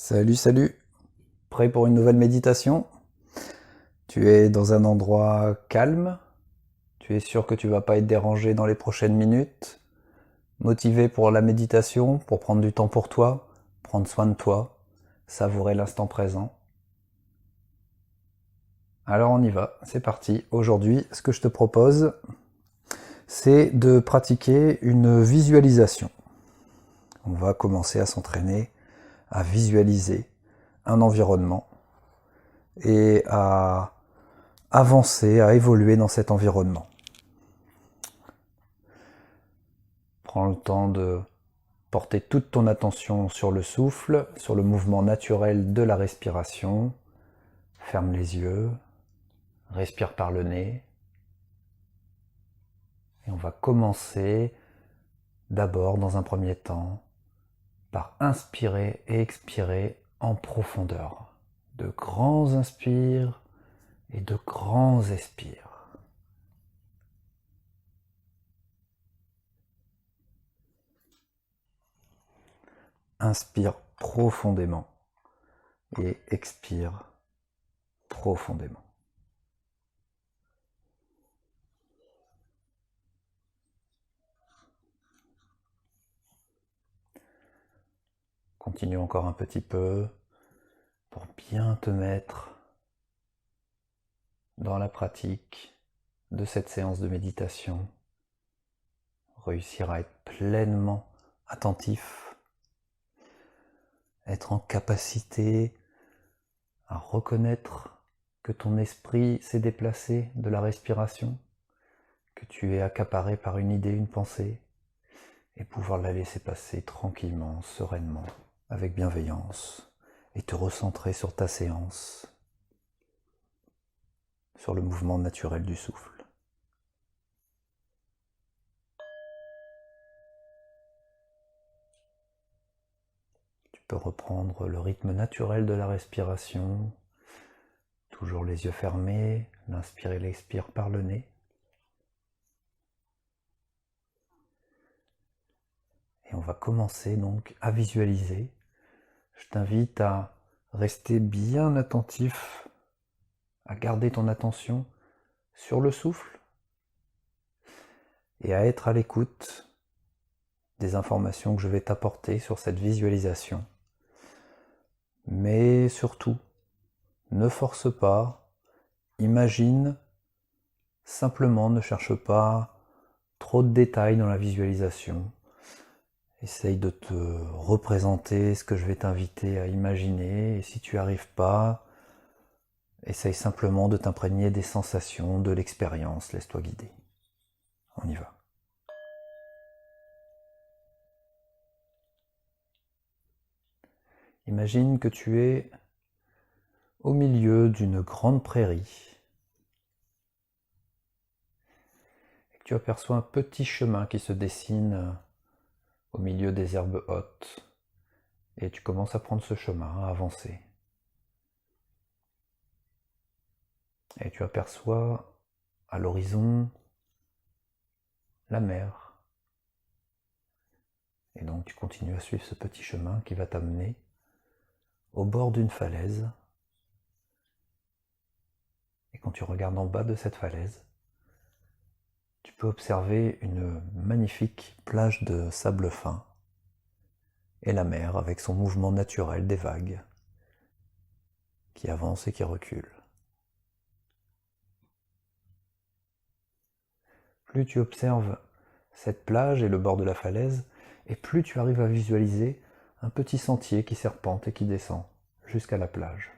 Salut, salut. Prêt pour une nouvelle méditation? Tu es dans un endroit calme? Tu es sûr que tu vas pas être dérangé dans les prochaines minutes? Motivé pour la méditation, pour prendre du temps pour toi, prendre soin de toi, savourer l'instant présent? Alors on y va, c'est parti. Aujourd'hui, ce que je te propose, c'est de pratiquer une visualisation. On va commencer à s'entraîner à visualiser un environnement et à avancer, à évoluer dans cet environnement. Prends le temps de porter toute ton attention sur le souffle, sur le mouvement naturel de la respiration. Ferme les yeux, respire par le nez. Et on va commencer d'abord, dans un premier temps, par inspirer et expirer en profondeur. De grands inspires et de grands expires. Inspire profondément et expire profondément. Continue encore un petit peu pour bien te mettre dans la pratique de cette séance de méditation. Réussir à être pleinement attentif, être en capacité à reconnaître que ton esprit s'est déplacé de la respiration, que tu es accaparé par une idée, une pensée, et pouvoir la laisser passer tranquillement, sereinement, avec bienveillance, et te recentrer sur ta séance, sur le mouvement naturel du souffle. Tu peux reprendre le rythme naturel de la respiration, toujours les yeux fermés, l'inspire et l'expire par le nez. Et on va commencer donc à visualiser. Je t'invite à rester bien attentif, à garder ton attention sur le souffle et à être à l'écoute des informations que je vais t'apporter sur cette visualisation. Mais surtout, ne force pas, imagine, simplement ne cherche pas trop de détails dans la visualisation. Essaye de te représenter ce que je vais t'inviter à imaginer, et si tu n'y arrives pas, essaye simplement de t'imprégner des sensations, de l'expérience, laisse-toi guider. On y va. Imagine que tu es au milieu d'une grande prairie et que tu aperçois un petit chemin qui se dessine au milieu des herbes hautes, et tu commences à prendre ce chemin, à avancer. Et tu aperçois à l'horizon la mer. Et donc tu continues à suivre ce petit chemin qui va t'amener au bord d'une falaise. Et quand tu regardes en bas de cette falaise, tu peux observer une magnifique plage de sable fin et la mer avec son mouvement naturel des vagues qui avancent et qui reculent. Plus tu observes cette plage et le bord de la falaise, et plus tu arrives à visualiser un petit sentier qui serpente et qui descend jusqu'à la plage.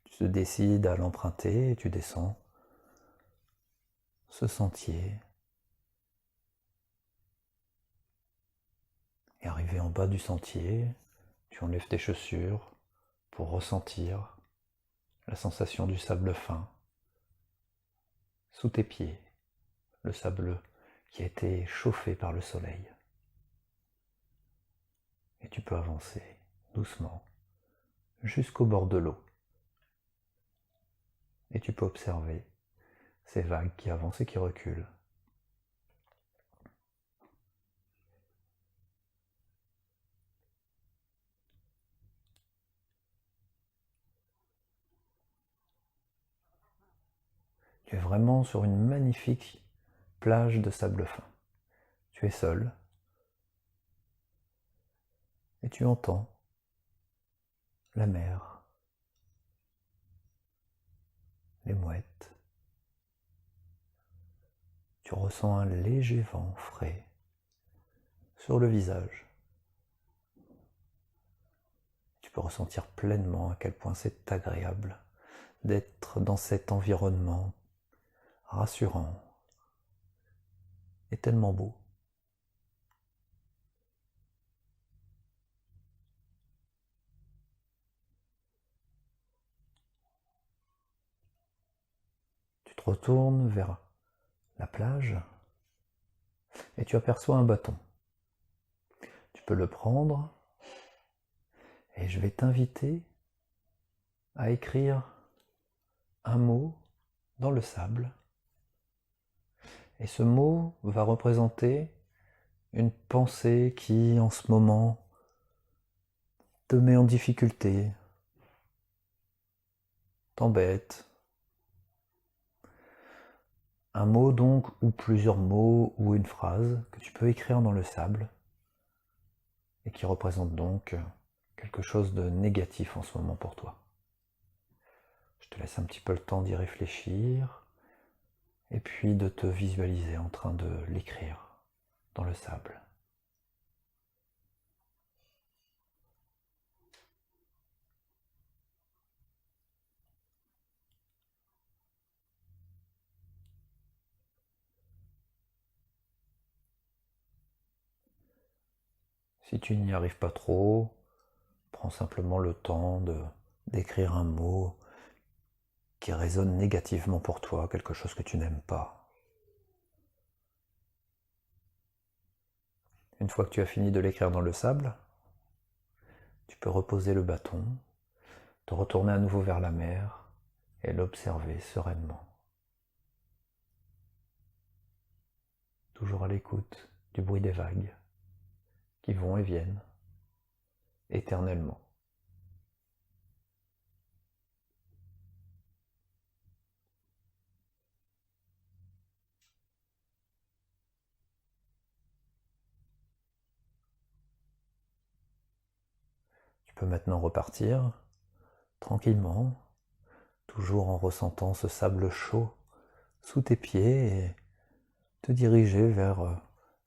Tu te décides à l'emprunter et tu descends ce sentier. Et arrivé en bas du sentier, tu enlèves tes chaussures pour ressentir la sensation du sable fin sous tes pieds, le sable qui a été chauffé par le soleil. Et tu peux avancer doucement jusqu'au bord de l'eau. Et tu peux observer ces vagues qui avancent et qui reculent. Tu es vraiment sur une magnifique plage de sable fin. Tu es seul et tu entends la mer, les mouettes. Tu ressens un léger vent frais sur le visage. Tu peux ressentir pleinement à quel point c'est agréable d'être dans cet environnement rassurant et tellement beau. Tu te retournes vers la plage et tu aperçois un bâton. Tu peux le prendre et je vais t'inviter à écrire un mot dans le sable. Et ce mot va représenter une pensée qui, en ce moment, te met en difficulté, t'embête. Un mot donc, ou plusieurs mots, ou une phrase que tu peux écrire dans le sable et qui représente donc quelque chose de négatif en ce moment pour toi. Je te laisse un petit peu le temps d'y réfléchir et puis de te visualiser en train de l'écrire dans le sable. Si tu n'y arrives pas trop, prends simplement le temps d'écrire un mot qui résonne négativement pour toi, quelque chose que tu n'aimes pas. Une fois que tu as fini de l'écrire dans le sable, tu peux reposer le bâton, te retourner à nouveau vers la mer et l'observer sereinement. Toujours à l'écoute du bruit des vagues qui vont et viennent éternellement. Tu peux maintenant repartir tranquillement, toujours en ressentant ce sable chaud sous tes pieds et te diriger vers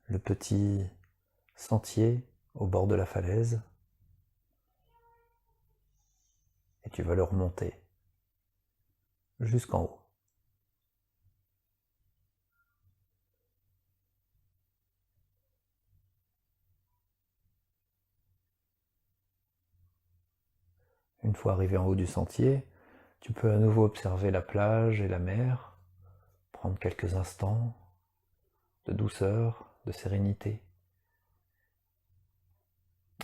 le petit sentier au bord de la falaise et tu vas le remonter jusqu'en haut. Une fois arrivé en haut du sentier, tu peux à nouveau observer la plage et la mer, prendre quelques instants de douceur, de sérénité.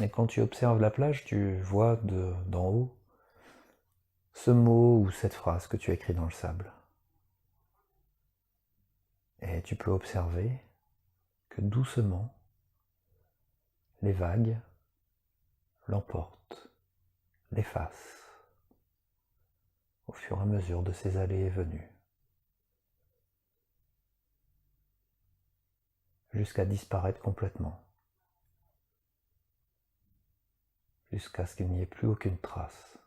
Et quand tu observes la plage, tu vois d'en haut ce mot ou cette phrase que tu as écrit dans le sable. Et tu peux observer que doucement, les vagues l'emportent, l'effacent au fur et à mesure de ses allées et venues, jusqu'à disparaître complètement, jusqu'à ce qu'il n'y ait plus aucune trace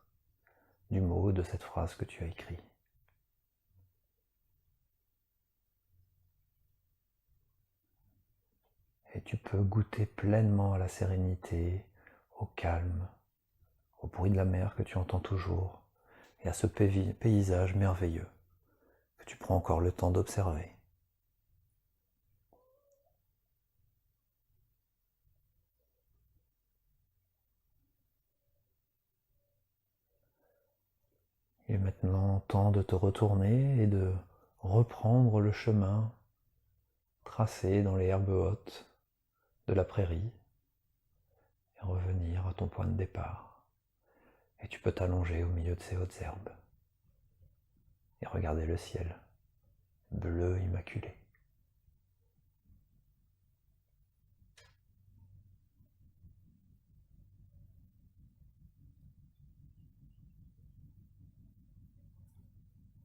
du mot de cette phrase que tu as écrit. Et tu peux goûter pleinement à la sérénité, au calme, au bruit de la mer que tu entends toujours, et à ce paysage merveilleux que tu prends encore le temps d'observer. Il est maintenant temps de te retourner et de reprendre le chemin tracé dans les herbes hautes de la prairie et revenir à ton point de départ. Et tu peux t'allonger au milieu de ces hautes herbes et regarder le ciel bleu immaculé.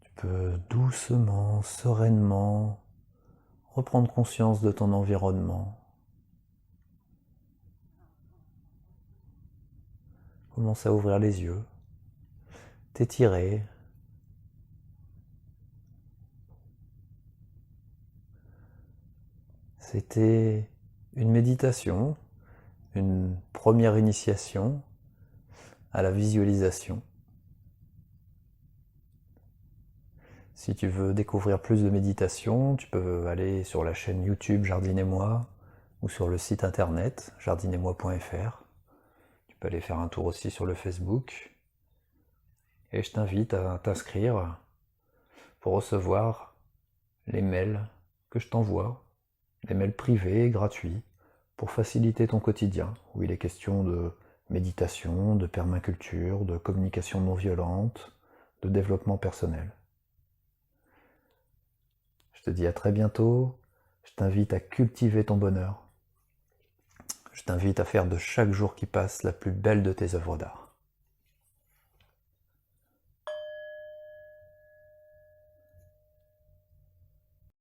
Tu peux doucement, sereinement reprendre conscience de ton environnement. Commence à ouvrir les yeux, t'étirer. C'était une méditation, une première initiation à la visualisation. Si tu veux découvrir plus de méditation, tu peux aller sur la chaîne YouTube Jardine et moi ou sur le site internet jardineetmoi.fr. Tu peux aller faire un tour aussi sur le Facebook. Et je t'invite à t'inscrire pour recevoir les mails que je t'envoie, les mails privés, gratuits, pour faciliter ton quotidien, où il est question de méditation, de permaculture, de communication non violente, de développement personnel. Je te dis à très bientôt, je t'invite à cultiver ton bonheur. Je t'invite à faire de chaque jour qui passe la plus belle de tes œuvres d'art.